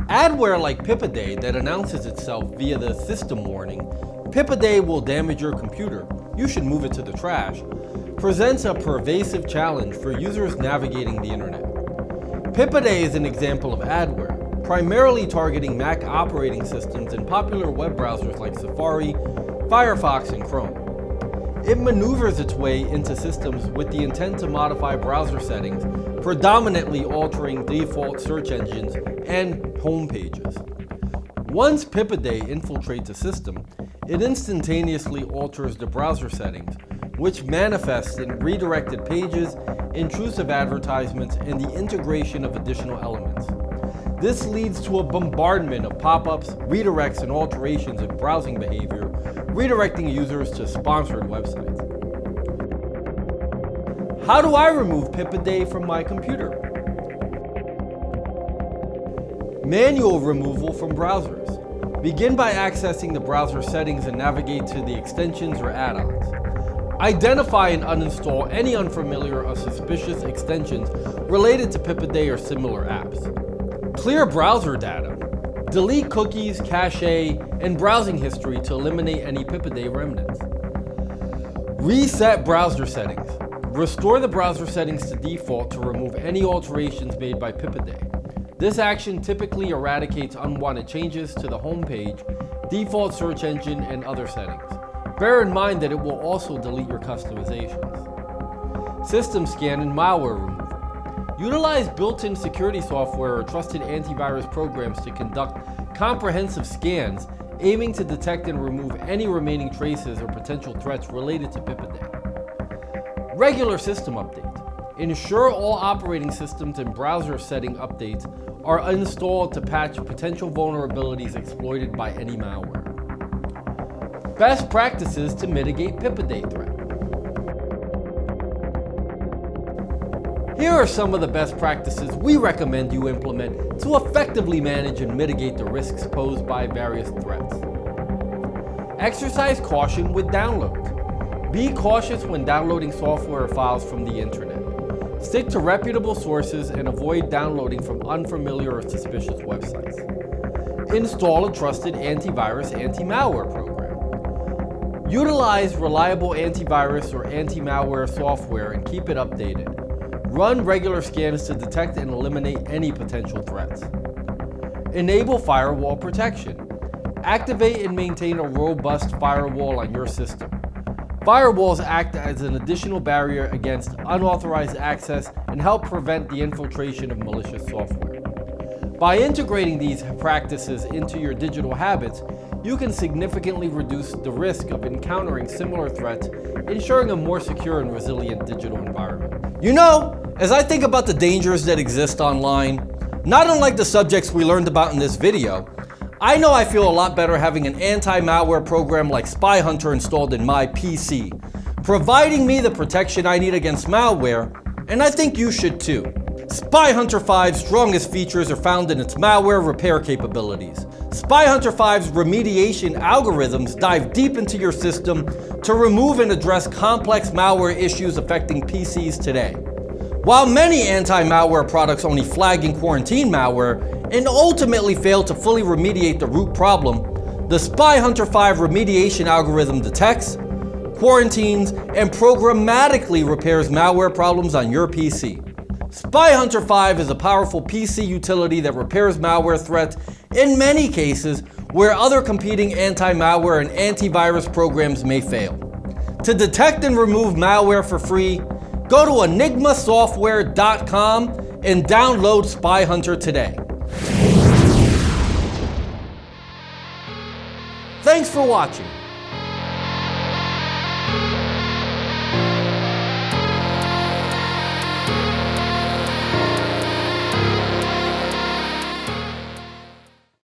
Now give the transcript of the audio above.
Adware like Pipidae that announces itself via the system warning, "Pipidae will damage your computer, you should move it to the trash," presents a pervasive challenge for users navigating the internet. Pipidae is an example of adware, primarily targeting Mac operating systems and popular web browsers like Safari, Firefox, and Chrome. It maneuvers its way into systems with the intent to modify browser settings, predominantly altering default search engines and home pages. Once Pipidae infiltrates a system, it instantaneously alters the browser settings, which manifests in redirected pages, intrusive advertisements, and the integration of additional elements. This leads to a bombardment of pop-ups, redirects, and alterations in browsing behavior, redirecting users to sponsored websites. How do I remove Pipidae from my computer? Manual removal from browsers. Begin by accessing the browser settings and navigate to the extensions or add-ons. Identify and uninstall any unfamiliar or suspicious extensions related to Pipidae or similar apps. Clear browser data. Delete cookies, cache, and browsing history to eliminate any Pipidae remnants. Reset browser settings. Restore the browser settings to default to remove any alterations made by Pipidae. This action typically eradicates unwanted changes to the home page, default search engine, and other settings. Bear in mind that it will also delete your customizations. System scan and malware removal. Utilize built-in security software or trusted antivirus programs to conduct comprehensive scans, aiming to detect and remove any remaining traces or potential threats related to Pipidae. Regular system updates. Ensure all operating systems and browser setting updates are installed to patch potential vulnerabilities exploited by any malware. Best practices to mitigate Pipidae threat. Here are some of the best practices we recommend you implement to effectively manage and mitigate the risks posed by various threats. Exercise caution with downloads. Be cautious when downloading software or files from the internet. Stick to reputable sources and avoid downloading from unfamiliar or suspicious websites. Install a trusted antivirus anti-malware program. Utilize reliable antivirus or anti-malware software and keep it updated. Run regular scans to detect and eliminate any potential threats. Enable firewall protection. Activate and maintain a robust firewall on your system. Firewalls act as an additional barrier against unauthorized access and help prevent the infiltration of malicious software. By integrating these practices into your digital habits, you can significantly reduce the risk of encountering similar threats, ensuring a more secure and resilient digital environment. You know, as I think about the dangers that exist online, not unlike the subjects we learned about in this video, I know I feel a lot better having an anti-malware program like Spy Hunter installed in my PC, providing me the protection I need against malware, and I think you should too. Spy Hunter 5's strongest features are found in its malware repair capabilities. Spy Hunter 5's remediation algorithms dive deep into your system to remove and address complex malware issues affecting PCs today. While many anti-malware products only flag and quarantine malware and ultimately fail to fully remediate the root problem, the Spy Hunter 5 remediation algorithm detects, quarantines, and programmatically repairs malware problems on your PC. Spy Hunter 5 is a powerful PC utility that repairs malware threats in many cases where other competing anti-malware and antivirus programs may fail. To detect and remove malware for free, go to enigmasoftware.com and download Spy Hunter today. Thanks for watching.